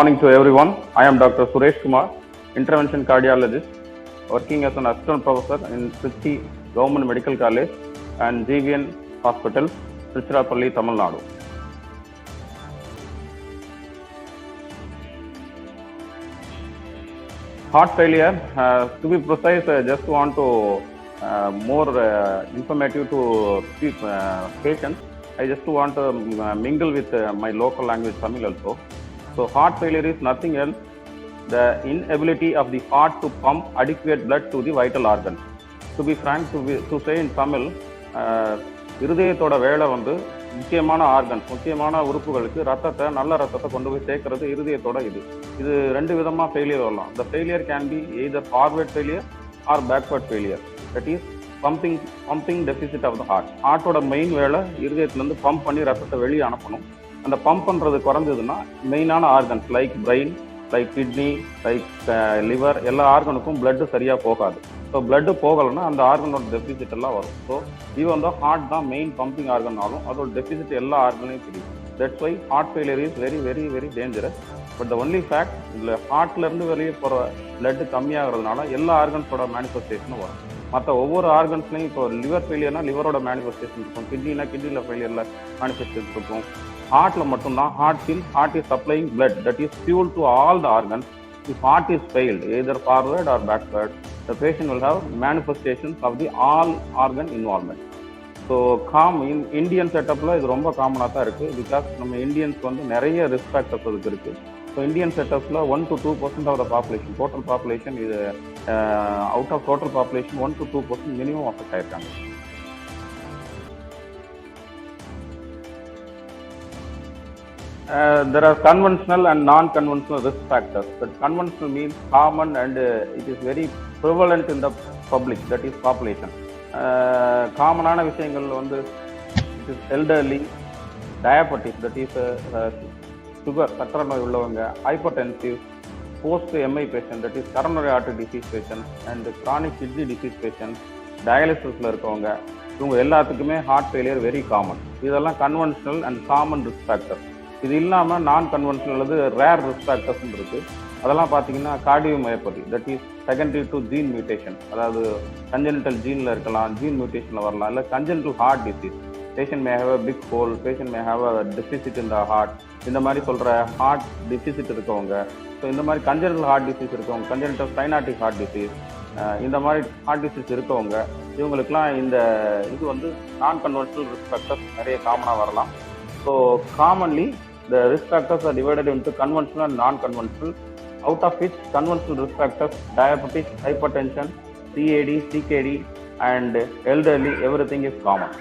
morning to everyone. I am Dr. Suresh Kumar, intervention cardiologist, working as an assistant professor in Trichy Government Medical College and GVN Hospital, Tiruchirappalli, Tamil Nadu. Heart failure, to be precise, I just want to more informative to patients. I just want to mingle with my local language Tamil also. So heart failure is nothing else the inability of the heart to pump adequate blood to the vital organs. To be frank, to say in Tamil, இருதயத்தோட வேலை வந்து முக்கியமான organs, முக்கியமான உறுப்புகளுக்கு நல்ல ரத்தத்தை கொண்டு போய் சேர்க்கறது இருதயத்தோட இது ரெண்டு விதமா ஃபெயிலியர் வரலாம். The failure can be either forward failure or backward failure. That is pumping deficit of the heart. ஹார்ட்டோட மெயின் வேலை இருதயத்திலிருந்து பம்ப் பண்ணி ரத்தத்தை வெளியே அனுப்பணும். அந்த பம்ப் பண்றது குறைஞ்சதுன்னா மெயினான organs like brain, like kidney, like liver எல்லா ஆர்கனுக்கும் பிளட் சரியா போகாது. ஸோ பிளட் போகலைன்னா அந்த ஆர்கனோட டெபிசிட் எல்லாம் வரும். ஸோ ஈவன் தான் ஹார்ட் தான் மெயின் பம்பிங் ஆர்கனாலும் அதோட டெபிசிட் எல்லா ஆர்கனையும் தெரியும். That's why heart failure is very very very dangerous. But the only fact இதில் ஹார்ட்ல இருந்து வெளியே போகிற பிளட் கம்மியாகிறதுனால எல்லா ஆர்கன்ஸோட மேனிஃபெஸ்டேஷனும் வரும். மற்ற ஒவ்வொரு ஆர்கன்ஸ்லையும் இப்போ லிவர் ஃபெயிலியர்னா லிவரோட மேனிஃபெஸ்டேஷன் இருக்கும், கிட்னியில் ஃபெயிலியரில் மேனிஃபெஸ்டேஷன் இருக்கும். ஹார்ட்ல மட்டும்தான் heart is supplying blood, that is fuel to all the organs. If heart is failed either forward or backward, the patient will have manifestations of the all organ involvement. So in Indian setupல இது ரொம்ப காமனா தான் இருக்கு. Because நம்ம Indians வந்து நிறைய risk factors அதுக்கு இருக்கு. ஸோ இந்தியன் செட்டப்ஸ்ல 1 to 2% of the population, total population இது out of total population 1 to 2% minimum affect ஆயிருக்காங்க. There are conventional and non-conventional risk factors. But conventional means common and it is very prevalent in the public, that is population. காமனான விஷயங்கள் வந்து it is elderly, diabetes, that is sugar சக்கரை நோய் உள்ளவங்க, hypertensive, post MI patient, that is coronary artery disease patient, and chronic kidney disease patient, டயாலிசிஸ்ல இருக்கவங்க, இவங்க எல்லாத்துக்குமே heart failure very common. இதெல்லாம் conventional and common risk factor. இது இல்லாமல் நான் கன்வென்ஷனல் அல்லது ரேர் ரிஸ்க் ஃபேக்டர்ஸ் இருக்கு. அதெல்லாம் பார்த்தீங்கன்னா cardiomyopathy, that is secondary to gene mutation, அதாவது கன்ஜெனிட்டல் ஜீனில் இருக்கலாம், ஜீன் மியூட்டேஷனில் வரலாம், இல்லை congenital heart disease, patient may have a big hole, patient may have a deficit in the heart, இந்த மாதிரி சொல்கிற ஹார்ட் டெபிசிட் இருக்கவங்க. ஸோ இந்த மாதிரி கன்ஜெனிட்டல் ஹார்ட் டிசீஸ் இருக்கவங்க, கன்ஜெனிட்டல் சைனாட்டிக் ஹார்ட் டிசீஸ், இந்த மாதிரி ஹார்ட் டிசீஸ் இருக்கவங்க, இவங்களுக்குலாம் இந்த இது வந்து நான் கன்வென்ஷனல் ரிஸ்க் ஃபேக்டர்ஸ் நிறைய காமனாக வரலாம். So commonly the risk factors are divided into conventional and non-conventional, out of which conventional risk factors, diabetes, hypertension, CAD, CKD and elderly, everything is common.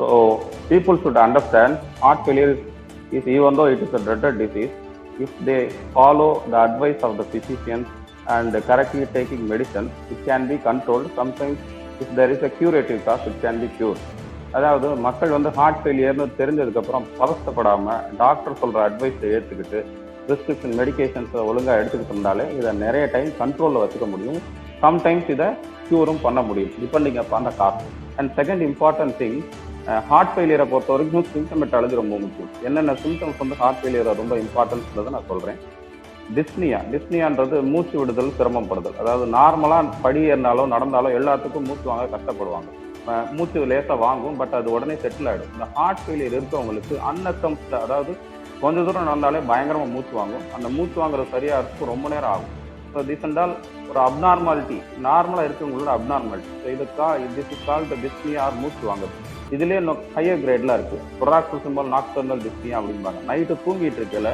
So people should understand heart failure is even though it is a dreaded disease, if they follow the advice of the physicians and correctly taking medicine, it can be controlled. Sometimes if there is a curative cause, it can be cured. அதாவது மக்கள் வந்து heart ஃபெயிலியர்னு தெரிஞ்சதுக்கு அப்புறம் பதஷ்டப்படாம doctor சொல்ற அட்வைஸை ஏற்றுக்கிட்டு prescription மெடிகேஷன்ஸை ஒழுங்காக எடுத்துக்கிட்டு இருந்தாலே இதை நிறைய டைம் கண்ட்ரோலில் வச்சுக்க முடியும். சம்டைம்ஸ் இதை க்யூரும் பண்ண முடியும், depending upon the cause. And second important thing, heart ஃபெயிலியரை பொறுத்த வரைக்கும் சிம்டமெட்டாலஜி ரொம்ப முக்கியம். என்னென்ன சிம்டம்ஸ் வந்து ஹார்ட் ஃபெயிலியரை ரொம்ப இம்பார்ட்டன்ஸ்ன்றதை நான் சொல்கிறேன். டிஸ்னியான்றது மூச்சு விடுதல் சிரமப்படுதல். அதாவது நார்மலாக படி ஏறினாலும் நடந்தாலும் எல்லாத்துக்கும் மூச்சு வாங்க கஷ்டப்படுவாங்க, மூச்சு லேசாக வாங்கும், பட் அது உடனே செட்டில் ஆகிடும். இந்த ஹார்ட் ஃபெயிலியர் இருக்கவங்களுக்கு அன்அக்கம்ஸ்ட், அதாவது கொஞ்சம் தூரம் நடந்தாலே பயங்கரமாக மூச்சு வாங்கும். அந்த மூச்சு வாங்குறது சரியாக இருக்கும், ரொம்ப நேரம் ஆகும். ஸோ திஸ் என்றால் ஒரு அப்நார்மாலிட்டி, நார்மலாக இருக்கவங்களோட abnormality. So this is called dyspnea or மூச்சு வாங்குறது. இதுலேயே ஹையர் கிரேட்லாம் இருக்குது. பொராக்சிசிமல் நாக்டர்னல் டிஸ்னியா அப்படிம்பாங்க. நைட்டு தூங்கிட்டு இருக்கல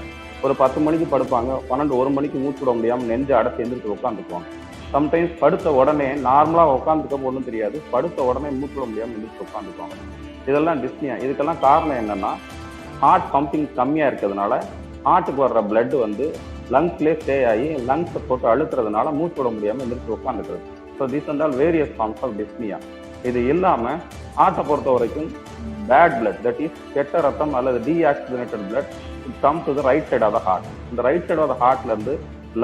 ஒரு 10 மணிக்கு படுப்பாங்க, 12-1 மணிக்கு மூச்சு விட முடியாமல் நெஞ்சு அடைச்சி எந்திரிச்சு உட்காந்துக்குவாங்க. சம்டைம்ஸ் படுத்த உடனே நார்மலாக உட்காந்துக்க ஒன்றும் தெரியாது, படுத்த உடனே மூச்சு விட முடியாமல் எந்திரிச்சு உட்காந்துக்குவாங்க. இதெல்லாம் டிஸ்னியா. இதுக்கெல்லாம் காரணம் என்னன்னா ஹார்ட் பம்பிங் கம்மியாக இருக்கிறதுனால ஹார்ட்டுக்கு வர்ற பிளட் வந்து லங்ஸ்லேயே ஸ்டே ஆகி லங்ஸை போட்டு அழுத்துறதுனால மூச்சு விட முடியாமல் எந்திரிச்சு உட்காந்துக்கிறது. So this and all various forms of dyspnea. இது இல்லாமல் ஹார்ட்டை பொறுத்த வரைக்கும் பேட் பிளட், தட் இஸ் கெட்ட ரத்தம் அல்லது deoxygenated blood come to the right side of the heart. இந்த right side of the heartல இருந்து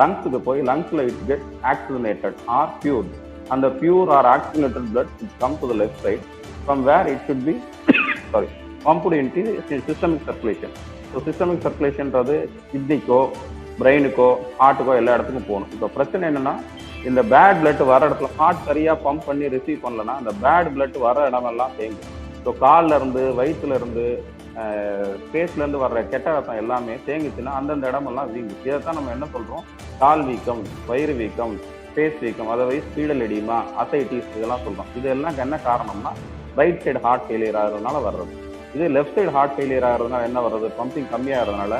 லங்ஸுக்கு போய் லங்ஸ்ல it get oxygenated or pure. அந்த pure or oxygenated blood should come to the left side from where it should be sorry pumped into systemic circulation. So systemic சர்க்குலேஷன்றது கிட்னிக்கோ பிரெயினுக்கோ ஹார்ட்டுக்கோ எல்லா இடத்துக்கும் போகணும். இப்போ பிரச்சனை என்னன்னா, இந்த பேட் பிளட் வர இடத்துல ஹார்ட் சரியா பம்ப் பண்ணி ரிசீவ் பண்ணலன்னா அந்த பேட் பிளட் வர இடமெல்லாம் தேங்கும். ஸோ கால்ல இருந்து வயிற்றுல இருந்து ஸ்பேஸ்ல இருந்து வர்ற கெட்ட ரத்தம் எல்லாமே தேங்கிச்சுன்னா அந்தந்த இடமெல்லாம் வீங்கும். இதைத்தான் நம்ம என்ன சொல்றோம், கால் வீக்கம், வயிறு வீக்கம், ஸ்பேஸ் வீக்கம், அதர்வைஸ் ஸ்பீடல் எடிமா, அசைட்டிஸ் இதெல்லாம் சொல்றோம். இதெல்லாம் என்ன காரணம்னா ரைட் சைடு ஹார்ட் ஃபெயிலியர் ஆகிறதுனால வர்றது. இதே லெஃப்ட் சைடு ஹார்ட் ஃபெயிலியர் ஆகிறதுனால என்ன வர்றது, பம்பிங் கம்மியாகிறதுனால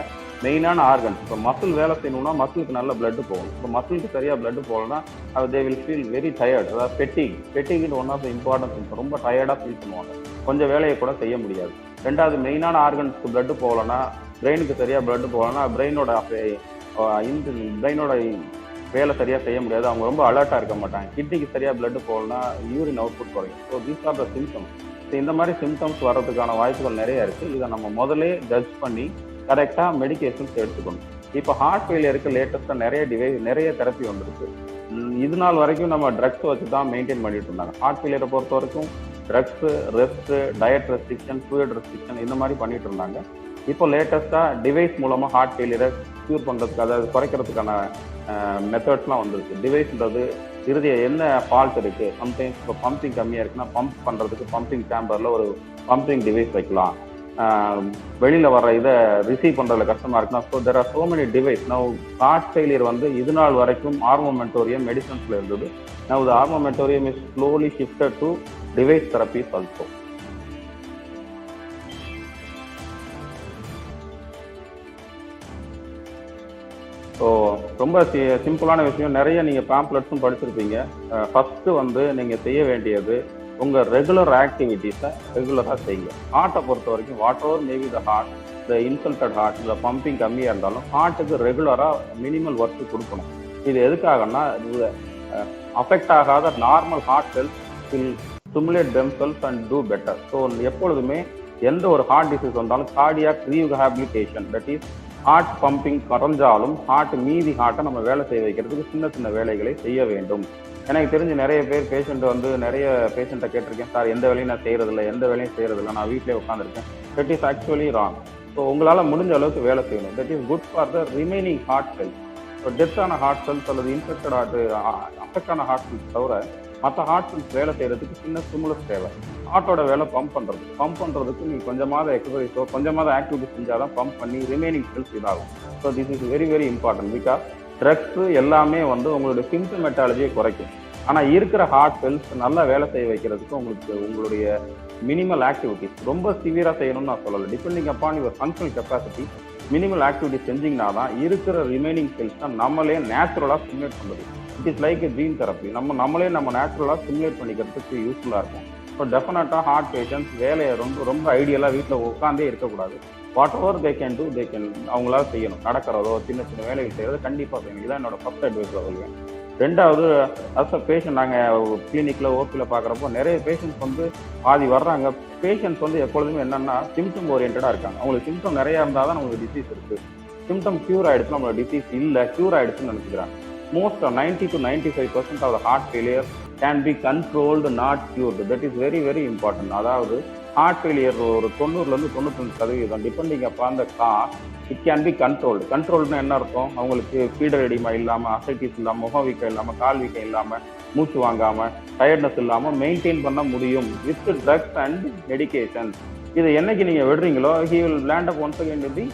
மெயினான ஆர்கன்ஸ், இப்போ மசில் வேலை செய்யணும்னா மசிலுக்கு நல்ல பிளட் போகணும். இப்போ மசிலுக்கு சரியா பிளட் போகலன்னா அது they will feel very tired. அதாவது fatigue one of the important things. ரொம்ப டயர்டாக ஃபீல் பண்ணுவாங்க, கொஞ்சம் வேலையை கூட செய்ய முடியாது. ரெண்டாவது, மெயினான ஆர்கன்ஸ்க்கு பிளட் போகலன்னா, பிரெயினுக்கு சரியா பிளட் போகலன்னா பிரெயினோட வேலை சரியா செய்ய முடியாது, அவங்க ரொம்ப அலர்ட்டா இருக்க மாட்டாங்க. கிட்னிக்கு சரியா பிளட் போகலன்னா யூரின் அவுட்புட் குறையும். So these are the symptoms. இந்த மாதிரி சிம்டம்ஸ் வர்றதுக்கான வாய்ப்புகள் நிறைய இருக்கு. இதை நம்ம முதலே ஜட்ஜ் பண்ணி கரெக்டா மெடிகேஷன்ஸ் எடுத்துக்கணும். இப்போ ஹார்ட் ஃபெயிலியருக்கு லேட்டஸ்டா நிறைய தெரப்பி வந்துருக்கு. இது நாள் வரைக்கும் நம்ம ட்ரக்ஸ் வச்சு தான் மெயின்டைன் பண்ணிட்டு இருந்தாங்க. ஹார்ட் ஃபெயிலியரை பொறுத்த வரைக்கும் drugs, rest, diet restriction, fluid restriction இந்த மாதிரி பண்ணிட்டு இருந்தாங்க. இப்போ லேட்டஸ்டா டிவைஸ் மூலமா ஹார்ட் ஃபெயிலியரை க்யூர் பண்றதுக்கு, அதாவது குறைக்கிறதுக்கான மெத்தட்ஸ்லாம் வந்துருக்கு. டிவைஸ்ன்றது இறுதிய என்ன ஃபால்ட் இருக்கு, சம்டைம்ஸ் இப்போ பம்பிங் கம்மியா இருக்குன்னா பம்ப் பண்றதுக்கு பம்பிங் சேம்பர்ல ஒரு பம்பிங் டிவைஸ் வைக்கலாம். வெளியில வர இதை ரிசீவ் பண்றதுல கஷ்டமா இருக்குன்னா, so there are so many device. Now heart failure வந்து இது நாள் வரைக்கும் ஆர்மோமெண்டோரியம் மெடிசன்ஸ்ல இருந்தது. Now the armamentarium is slowly shifted to device therapies also. So ரொம்ப சிம்பிளான விஷயம். நிறைய நீங்கள் பேம்ப்ளெட்ஸும் படிச்சிருப்பீங்க. ஃபர்ஸ்ட் வந்து நீங்கள் செய்ய வேண்டியது உங்கள் ரெகுலர் ஆக்டிவிட்டீஸை ரெகுலராக செய்யுங்க. ஹார்ட்டை பொறுத்த வரைக்கும் whatever maybe the heart, the insulted heart, இந்த பம்பிங் கம்மியாக இருந்தாலும் ஹார்ட்டுக்கு ரெகுலராக மினிமல் ஒர்க்கு கொடுக்கணும். இது எதுக்காகன்னா, இது அஃபெக்ட் ஆகாத normal heart cells will stimulate themselves and do better. So எப்பொழுதுமே எந்த ஒரு ஹார்ட் டிசீஸ் வந்தாலும் cardiac rehabilitation, that is heart pumping குறைஞ்சாலும் மீதி ஹார்ட்டை நம்ம வேலை செய்ய வைக்கிறதுக்கு சின்ன சின்ன வேலைகளை செய்ய வேண்டும். எனக்கு தெரிஞ்சு நிறைய பேஷண்ட் வந்து நிறைய பேஷண்ட்டை கேட்டிருக்கேன், சார் எந்த வேலையும் நான் செய்யறதில்லை, எந்த வேலையும் செய்யறதில்லை, நான் வீட்டிலே உட்காந்துருக்கேன். That is actually wrong. So உங்களால் முடிஞ்ச அளவுக்கு வேலை செய்யணும். That is good for the remaining heart cells. So டெத்தான ஹார்ட் செல்ஸ் அல்லது இன்ஃபெக்டட் அஃபெக்டான ஹார்ட் செல்ஸ் தவிர மற்ற ஹார்ட் செல்ஸ் வேலை செய்யறதுக்கு சின்ன ஸ்டிமுலஸ் தேவை. ஹார்ட்டோட வேலை பம்ப் பண்ணுறதுக்கு நீங்கள் கொஞ்சமாவது எக்ஸசைஸோ கொஞ்சமாவது ஆக்டிவிட்டி செஞ்சால் தான் பம்ப் பண்ணி ரிமைனிங் செல்ஸ் இதாகும். So this is very very important. Because drugs எல்லாமே வந்து உங்களுடைய சிம்டமெட்டாலஜியை குறைக்கும். ஆனால் இருக்கிற ஹார்ட் செல்ஸ் நல்லா வேலை செய்ய வைக்கிறதுக்கு உங்களுடைய மினிமல் ஆக்டிவிட்டிஸ் ரொம்ப சிவியராக செய்யணும்னு நான் சொல்லலை. Depending upon your functional capacity minimal activity செஞ்சிங்கன்னா தான் இருக்கிற ரிமைனிங் செல்ஸ் தான் நம்மளே நேச்சுரலாக ஸ்டிமுலேட் பண்ணுறது. It is like a gene therapy. நம்மளே நேச்சுரலாக ஸ்டிமுலேட் பண்ணிக்கிறதுக்கு யூஸ்ஃபுல்லாக இருக்கும். ஸோ டெஃபினட்டாக ஹார்ட் பேஷண்ட்ஸ் வேலையை ரொம்ப ஐடியலாக வீட்டில் உட்காந்தே இருக்கக்கூடாது. What ever they can do, அவங்களால செய்யணும். நடக்கிறதோ சின்ன சின்ன வேலைகள் செய்யறதோ கண்டிப்பாக செய்யணும். இதான் என்னோட ஃபர்ஸ்ட் அட்வைஸ் சொல்லுவேன். ரெண்டாவது, அஸ் அ பேஷண்ட் நாங்கள் கிளினிக்கில் ஓபியில் பார்க்குறப்போ நிறைய பேஷண்ட்ஸ் வந்து பாதி வர்றாங்க. பேஷண்ட்ஸ் வந்து எப்பொழுதுமே என்னென்னா சிம்டம் ஓரியன்டாக இருக்காங்க. அவங்களுக்கு சிம்டம் நிறையா இருந்தால் தான் நம்மளுக்கு டிசீஸ் இருக்குது. சிம்டம் க்யூர் ஆகிடுச்சு, நம்மளோட டிசீஸ் இல்லை க்யூர் ஆகிடுச்சுன்னு நினச்சிக்கிறாங்க. Most 90 to 95% of the heart failure can be controlled, not cured. That is very very important. அதாவது ஹார்ட் ஃபெயிலியர் ஒரு 90லேருந்து 95% depending upon the cause it can be controlled. கண்ட்ரோல்டுனா என்ன அர்த்தம், அவங்களுக்கு ஃபீடர் எடிமா இல்லாமல், அசைட்டிஸ் இல்லாமல், முகம் வீக்கம் இல்லாமல், கால் வீக்கம் இல்லாமல், மூச்சு வாங்காமல், டயர்ட்னஸ் இல்லாமல் மெயின்டைன் பண்ண முடியும் வித் ட்ரக்ஸ் அண்ட் மெடிகேஷன். இது என்னைக்கு நீங்கள் விடுறீங்களோ he will land up once again with the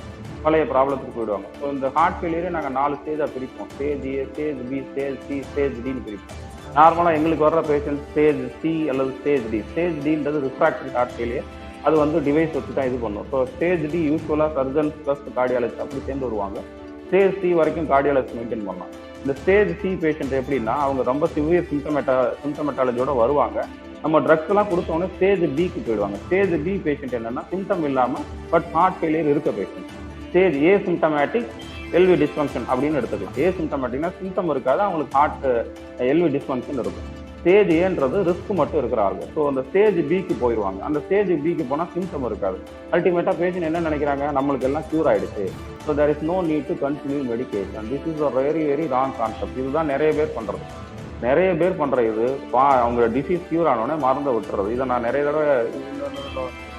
பழைய ப்ராப்ளத்துக்கு போயிடுவாங்க. ஸோ இந்த ஹார்ட் ஃபெயிலியரே நாங்கள் 4 ஸ்டேஜாக பிரிப்போம். Stage A, stage B, stage C, stage டின்னு பிரிப்போம். நார்மலாக எங்களுக்கு வர்ற பேஷண்ட் ஸ்டேஜ் சி அல்லது ஸ்டேஜ் டி. ஸ்டேஜ் டின்றது ரிஃப்ராக்டரி ஹார்ட் ஃபெயிலியர். அது வந்து டிவைஸ் வச்சு தான் இது பண்ணும். ஸோ ஸ்டேஜ் டி யூஸ்வலாக சர்ஜன்ஸ் ப்ளஸ் கார்டியாலஜிஸ்ட் அப்படி சேர்ந்து வருவாங்க. ஸ்டேஜ் சி வரைக்கும் கார்டியாலஜிஸ்ட் மெயின்டைன் பண்ணலாம். இந்த ஸ்டேஜ் சி பேஷண்ட் எப்படின்னா அவங்க ரொம்ப சிவியர் சிம்டமெட்டாலஜியோட வருவாங்க. நம்ம ட்ரக்ஸ் எல்லாம் கொடுத்தோன்னே ஸ்டேஜ் பிக்கு போயிடுவாங்க. ஸ்டேஜ் பி பேஷண்ட் என்னன்னா சிம்டம் இல்லாமல் பட் ஹார்ட் ஃபெயிலியர் இருக்க பேஷண்ட். ஸ்டேஜ் ஏ சிம்டமேட்டிக் எல்வி டிஸ்ஃபங்க்ஷன் அப்படின்னு எடுத்துக்கலாம். ஏ சிம்டமேட்டிக்னா சிம்டம் இருக்காது, அவங்களுக்கு ஹார்ட் எல்வி டிஸ்ஃபங்க்ஷன் இருக்கும். ஸ்டேஜ் ஏன்றது ரிஸ்க் மட்டும் இருக்கிற ஆளுங்க. ஸோ அந்த ஸ்டேஜ் பிக்கு போயிடுவாங்க. அந்த ஸ்டேஜ் பிக்கு போனால் சிம்டம் இருக்காது. அல்டிமேட்டாக பேஷண்ட் என்ன நினைக்கிறாங்க, நம்மளுக்கு எல்லாம் க்யூர் ஆயிடுச்சு, so there is no need to continue medication. This is a very very wrong concept. இதுதான் நிறைய பேர் பண்ணுறது. நிறைய பேர் பண்ணுற இது அவங்க டிசீஸ் க்யூர் ஆனோடனே மறந்து விட்டுறது. இதை நான் நிறைய தடவை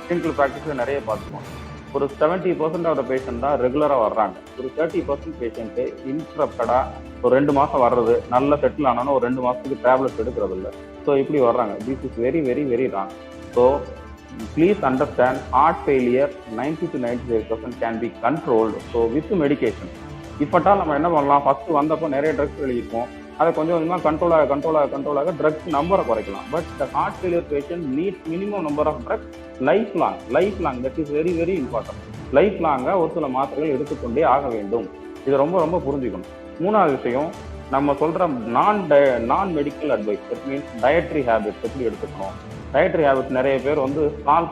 கிளினிக்கல் ப்ராக்டிஸில் நிறைய பார்த்துக்குவோம். ஒரு 70% ஆஃப் த பேஷண்ட் தான் ரெகுலராக வர்றாங்க. ஒரு 30% பேஷண்ட்டு இன்ட்ரப்டடாக ஒரு 2 மாதம் வர்றது, நல்லா செட்டில் ஆனோன்னா ஒரு 2 மாதத்துக்கு டேப்லெட்ஸ் எடுக்கிறது இல்லை. ஸோ இப்படி வர்றாங்க. This is very very very wrong. So please understand, heart failure 90 to 95% can be controlled. So with medication. இப்பட்டால் நம்ம என்ன பண்ணலாம், ஃபஸ்ட்டு வந்தப்போ நிறைய ட்ரக்ஸ் எழுதிப்போம், அதை கொஞ்சம் கொஞ்சமாக கண்ட்ரோலாக ட்ரக்ஸ் நம்பரை குறைக்கலாம். But the heart failure patient need minimum number of drugs life long. That is very very important. Life லாங்காக ஒரு சில மாத்திரைகள் எடுத்துக்கொண்டே ஆக வேண்டும். இதை ரொம்ப ரொம்ப புரிஞ்சுக்கணும். மூணாவது விஷயம், நம்ம சொல்கிற நான் medical advice, that means dietary habits எப்படி எடுத்துக்கணும். டயட்ரி ஹேபிட்ஸ் நிறைய பேர் வந்து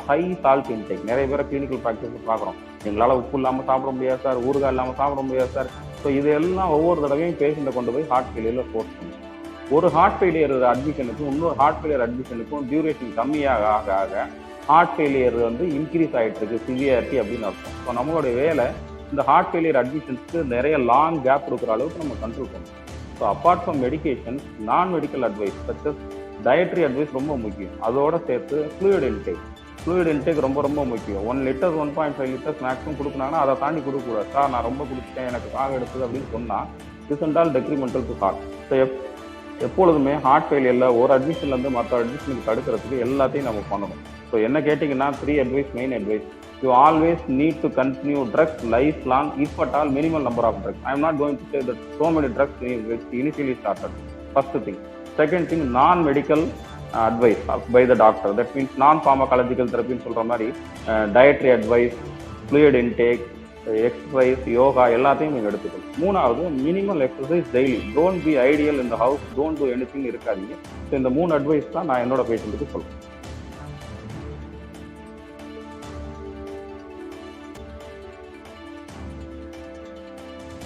ஹை சால்ட் இன்டேக். நிறைய பேரை கிளினிக்கல் ப்ராக்டிஸ் பார்க்குறோம், எங்களால் உப்பு இல்லாமல் சாப்பிட முடியாது சார், ஊறுகாய் இல்லாமல் சாப்பிட முடியாது சார். ஸோ இதெல்லாம் ஒவ்வொரு தடவையும் பேஷண்ட்டை கொண்டு போய் ஹார்ட் ஃபெயிலியரில் ஃபோர்ஸ் பண்ணும். ஒரு ஹார்ட் ஃபெயிலியர் அட்மிஷனுக்கும் இன்னொரு ஹார்ட் ஃபெயிலியர் அட்மிஷனுக்கும் டியூரேஷன் கம்மியாக ஆக ஹார்ட் ஃபெயிலியர் வந்து இன்க்ரீஸ் ஆகிட்டு இருக்கு, சிவியாரிட்டி அப்படின்னு அர்த்தம். ஸோ நம்மளுடைய வேலை இந்த ஹார்ட் ஃபெயிலியர் அட்மிஷன்ஸ்க்கு நிறைய லாங் கேப் கொடுக்குற அளவுக்கு நம்ம கண்ட்ரோல் பண்ணணும். ஸோ அப்பார்ட் ஃப்ரம் மெடிகேஷன், நான் மெடிக்கல் அட்வைஸ் சச்சஸ் டயட்ரி அட்வைஸ் ரொம்ப முக்கியம். அதோட சேர்த்து ஃப்ளூயிட் இன்டேக் ரொம்ப ரொம்ப முக்கியம். 1 லிட்டர் 1.5 லிட்டர்ஸ் மேக்ஸிமம் கொடுக்குனாங்கன்னா அதை தாண்டி கொடுக்கக்கூடாது. சார் நான் ரொம்ப குடிச்சிட்டேன், எனக்கு காக எடுத்தது அப்படின்னு சொன்னால் this and all detrimental to heart. So எப்பொழுதுமே ஹார்ட் ஃபெயிலியரில் ஒரு அட்மிஷன்லேருந்து மற்ற அட்மிஷனுக்கு தடுக்கிறதுக்கு எல்லாத்தையும் நம்ம பண்ணணும். ஸோ என்ன கேட்டிங்கன்னா 3 advice, main advice. You always need to continue drugs lifelong, if at all minimal number of drugs. I am not going to say that so many drugs initially started. First thing. Second thing, non-medical advice by the doctor. That means non-pharmacological therapy ன்னு சொல்ற மாதிரி dietary advice, fluid intake, exercise, yoga எல்லாத்தையும் நீங்க எடுத்துக்கணும். மூணாவது, minimal exercise daily. Don't be ideal in the house, don't do anything இருக்காதீங்க. So இந்த 3 advice தான் நான் என்னோட பேஷண்ட்டுக்கு சொல்றேன்.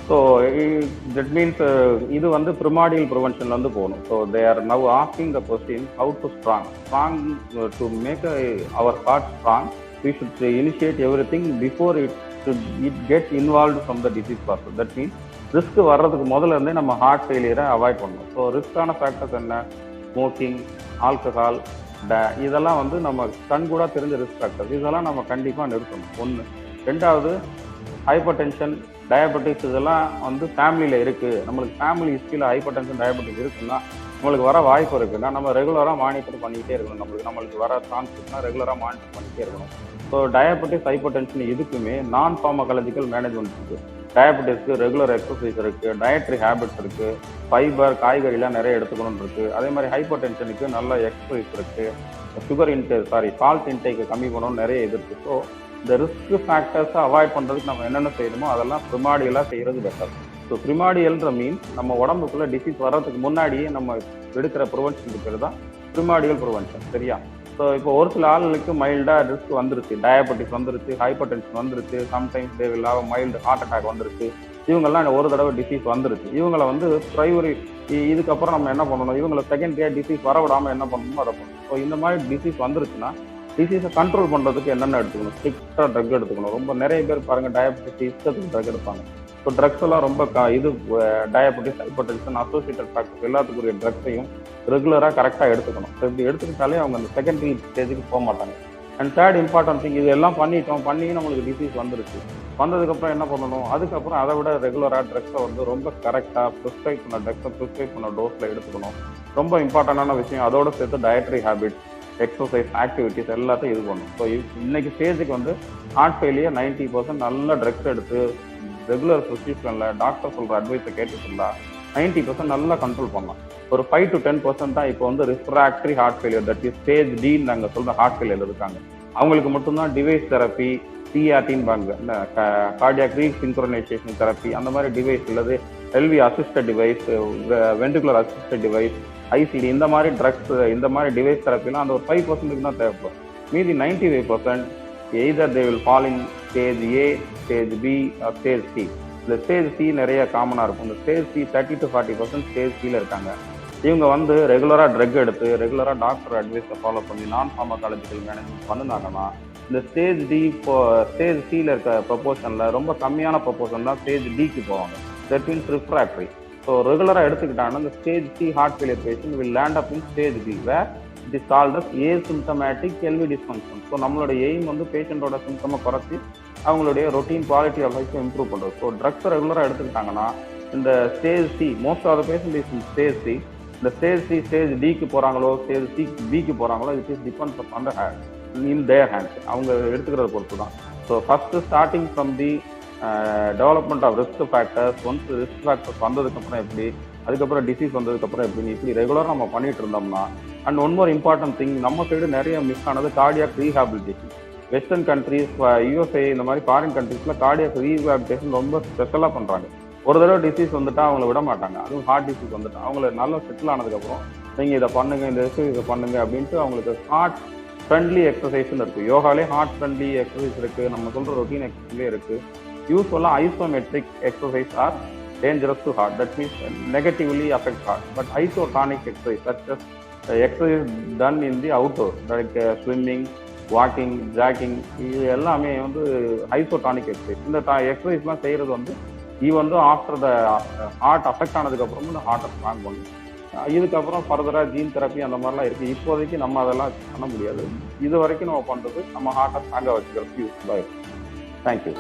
ஸோ தட் மீன்ஸ் இது வந்து ப்ரிமாடியல் ப்ரிவென்ஷன்ல வந்து போகணும். So they are now asking the question how to strong to make our heart strong. We should initiate everything before it get involve from the disease process. That means risk வர்றதுக்கு முதல்ல இருந்தே நம்ம heart ஃபெயிலியரை avoid பண்ணணும். So ரிஸ்கான factors என்ன, smoking, alcohol, இதெல்லாம் வந்து நம்ம கண்கூட தெரிஞ்ச ரிஸ்க் ஃபேக்டர்ஸ். இதெல்லாம் நம்ம கண்டிப்பாக நிறுத்தணும். 1. 2வது, ஹைப்பர் டென்ஷன், டயபெட்டிக்ஸ், இதெல்லாம் வந்து ஃபேமிலியில் இருக்குது. நம்மளுக்கு ஃபேமிலி ஹிஸ்ட்ரியில் ஹைப்பர் டென்ஷன், டயபெட்டிக்ஸ் இருக்குன்னா நம்மளுக்கு வர வாய்ப்பு இருக்குன்னா நம்ம ரெகுலராக மானிட்டர் பண்ணிக்கிட்டே இருக்கணும். நம்மளுக்கு வர சான்ஸ் இருக்குன்னா ரெகுலராக மானிட்டர் பண்ணிக்கிட்டே இருக்கணும். ஸோ டயபெட்டிக்ஸ், ஹைப்பர் டென்ஷன் இதுக்குமே நான் ஃபார்மகாலஜிக்கல் மேனேஜ்மெண்ட் இருக்குது. டயபெட்டிக்ஸ்க்கு ரெகுலர் எக்ஸசைஸ் இருக்குது, டயட்ரி ஹேபிட்ஸ் இருக்குது, ஃபைபர், காய்கறிலாம் நிறைய எடுத்துக்கணும்னு இருக்குது. அதே மாதிரி ஹைப்பர் டென்ஷனுக்கு நல்ல எக்ஸசைஸ் இருக்குது. சால்ட் இன்டேக்கு கம்மி பண்ணணும்னு நிறைய இது இருக்குது. ஸோ இந்த ரிஸ்க் ஃபேக்டர்ஸை அவாய்ட் பண்ணுறதுக்கு நம்ம என்னென்ன செய்யணுமோ அதெல்லாம் ப்ரிமாடியலாக செய்கிறது பெட்டர். ஸோ ப்ரிமாடியல்ன்ற மீன்ஸ் நம்ம உடம்புக்குள்ளே டிசீஸ் வர்றதுக்கு முன்னாடியே நம்ம எடுக்கிற ப்ரிவென்ஷனுக்கு பேர் தான் ப்ரிமாடியல் ப்ரிவென்ஷன். சரியா? ஸோ இப்போ ஒரு சில ஆளுகளுக்கு மைல்டாக ரிஸ்க் வந்துருச்சு, டயபெட்டிக்ஸ் வந்துருச்சு, ஹைப்பர் டென்ஷன் வந்துருச்சு, sometimes they will have mild heart attack வந்துருச்சு. இவங்கெல்லாம் ஒரு தடவை டிசீஸ் வந்துருச்சு. இவங்களை வந்து ப்ரைமரி, இதுக்கப்புறம் நம்ம என்ன பண்ணணும், இவங்களை செகண்டரியாக டிசீஸ் வர விடாமல் என்ன பண்ணணுமோ அதை பண்ணணும். ஸோ இந்த மாதிரி டிசீஸ் வந்துருச்சுன்னா டிசீஸை கண்ட்ரோல் பண்ணுறதுக்கு என்னென்ன எடுத்துக்கணும், ஸ்ட்ரிக்டாக ட்ரக் எடுத்துக்கணும். ரொம்ப நிறைய பேர் பாருங்கள் டயபெட்டிஸ் இஷ்டத்துக்கு ட்ரக் எடுப்பாங்க. ஸோ ட்ரக்ஸ் எல்லாம் ரொம்ப diabetes, hypertension, associated factors எல்லாத்துக்குரிய ட்ரக்ஸையும் ரெகுலராக கரெக்டாக எடுத்துக்கணும். ஸோ இப்படி எடுத்துக்கிட்டாலே அவங்க அந்த செகண்டரி ஸ்டேஜுக்கு போக மாட்டாங்க. அண்ட் தேர்ட் இம்பார்ட்டன்ட் திங், இது எல்லாம் பண்ணி நம்மளுக்கு டிசீஸ் வந்துருச்சு. வந்ததுக்கப்புறம் என்ன பண்ணணும், அதுக்கப்புறம் அதை விட ரெகுலராக ட்ரக்ஸை வந்து ரொம்ப கரெக்டாக ப்ரிஸ்கிரைப் பண்ண டோஸில் எடுத்துக்கணும். ரொம்ப இம்பார்ட்டண்டான விஷயம். அதோட சேர்த்து டயட்ரி ஹேபிட்ஸ், எக்ஸசைஸ், ஆக்டிவிட்டிஸ் எல்லாத்தையும் இது பண்ணும். ஸோ இன்னைக்கு ஸ்டேஜுக்கு வந்து ஹார்ட் ஃபெயிலியர் 90% நல்ல ட்ரக்ஸ் எடுத்து ரெகுலர் ப்ரிஸ்கிரிப்ஷனில் டாக்டர் சொல்கிற அட்வைஸை கேட்டுருந்தா 90% நல்லா கண்ட்ரோல் பண்ணலாம். ஒரு 5 to 10% தான் இப்போ வந்து refractory heart failure, that is stage டின்னு நாங்கள் சொல்கிற ஹார்ட் ஃபெயிலியர் இருக்காங்க. அவங்களுக்கு மட்டும்தான் டிவைஸ் தெரப்பி, சிஆர்டின்பாங்க, கார்டியாக் ரீசின்க்ரோனைசேஷன் தெரப்பி, அந்த மாதிரி டிவைஸ் இல்லது LV assisted device, ventricular assisted device, ICD, இந்த மாதிரி ட்ரக்ஸ், இந்த மாதிரி டிவைஸ் தெரப்பிலாம் அந்த ஒரு 5% தான் தேவைப்படும். மீதி 95% either they will fall in stage A, stage B, stage C. இந்த ஸ்டேஜ் சி நிறைய காமனாக இருக்கும். இந்த ஸ்டேஜ் சி 30 to 40% ஸ்டேஜ் சியில் இருக்காங்க. இவங்க வந்து ரெகுலராக ட்ரக் எடுத்து ரெகுலராக டாக்டர் அட்வைஸை ஃபாலோ பண்ணி நான் ஃபார்மகாலஜிக்கல் மேனேஜ்மெண்ட் பண்ணினாங்கன்னா இந்த ஸ்டேஜ் டி இப்போ ஸ்டேஜ் சியில் இருக்க ப்ரொபோஷனில் ரொம்ப கம்மியான ப்ரொபோஷன் தான் ஸ்டேஜ் டிக்கு போவாங்க. That means refractory. ஸோ ரெகுலராக எடுத்துக்கிட்டாங்கன்னா இந்த stage C heart failure patient will land up in stage B where it is called as asymptomatic LV dysfunction. So நம்மளோட எய்ம் வந்து பேஷண்ட்டோட சிம்டமை குறைச்சி அவங்களுடைய routine quality of life improve பண்ணுறது. ஸோ ட்ரக்ஸ் ரெகுலராக எடுத்துக்கிட்டாங்கன்னா இந்த stage C most of the patient is in stage C. இந்த ஸ்டேஜ் சி ஸ்டேஜ் டிக்கு போகிறாங்களோ ஸ்டேஜ் சி பிக்கு போகிறாங்களோ it is depends upon the in their hands. அவங்க எடுத்துக்கிறத பொறுத்து தான். So first starting from the development of risk factors, once risk factors வந்ததுக்கப்புறம் எப்படி, அதுக்கப்புறம் டிசீஸ் வந்ததுக்கப்புறம் எப்படின்னு இப்படி ரெகுலராக நம்ம பண்ணிட்டு இருந்தோம்னா. And one more important thing, நம்ம சைடு நிறைய மிஸ் ஆனது cardiac rehabilitation. Western countries, USA இந்த மாதிரி ஃபாரின் கண்ட்ரீஸில் கார்டியாக் ரீஹாபிலிட்டேஷன் ரொம்ப ஸ்பெஷலாக பண்ணுறாங்க. ஒரு தடவை டிசீஸ் வந்துட்டா அவங்கள விட மாட்டாங்க. அதுவும் ஹார்ட் டிசீஸ் வந்துட்டா அவங்கள நல்லா செட்டில் ஆனதுக்கப்புறம் நீங்கள் இதை பண்ணுங்க, இந்த இதை பண்ணுங்க அப்படின்ட்டு அவங்களுக்கு ஹார்ட் ஃப்ரெண்ட்லி எக்ஸசைஸ்ன்னு இருக்குது. யோகாலே ஹார்ட் ஃப்ரெண்ட்லி எக்ஸசைஸ் இருக்குது, நம்ம சொல்கிற ரொட்டீன் எக்ஸசைஸ்லேயே இருக்குது. யூஸ்வலாக isometric exercise R dangerous to heart, that means negatively affect heart. But isotonic exercise, such as exercise done in the outdoor like swimming, walking, jogging, இது எல்லாமே வந்து isotonic exercise. இந்த எக்ஸசைஸ்லாம் செய்கிறது வந்து வந்து ஆஃப்டர் த ஹார்ட் அஃபெக்ட் ஆனதுக்கப்புறம் இந்த ஹார்ட்டை ஸ்ட்ராங் பண்ணும். இதுக்கப்புறம் ஃபர்தராக ஜீன் தெரப்பி அந்த மாதிரிலாம் இருக்குது. இப்போதைக்கு நம்ம அதெல்லாம் பண்ண முடியாது. இது வரைக்கும் நம்ம பண்ணுறது நம்ம ஹார்ட்டை ஸ்ட்ராங்காக வச்சுக்கிறதுக்கு யூஸ்ஃபுல்லாக இருக்கும். தேங்க்யூ.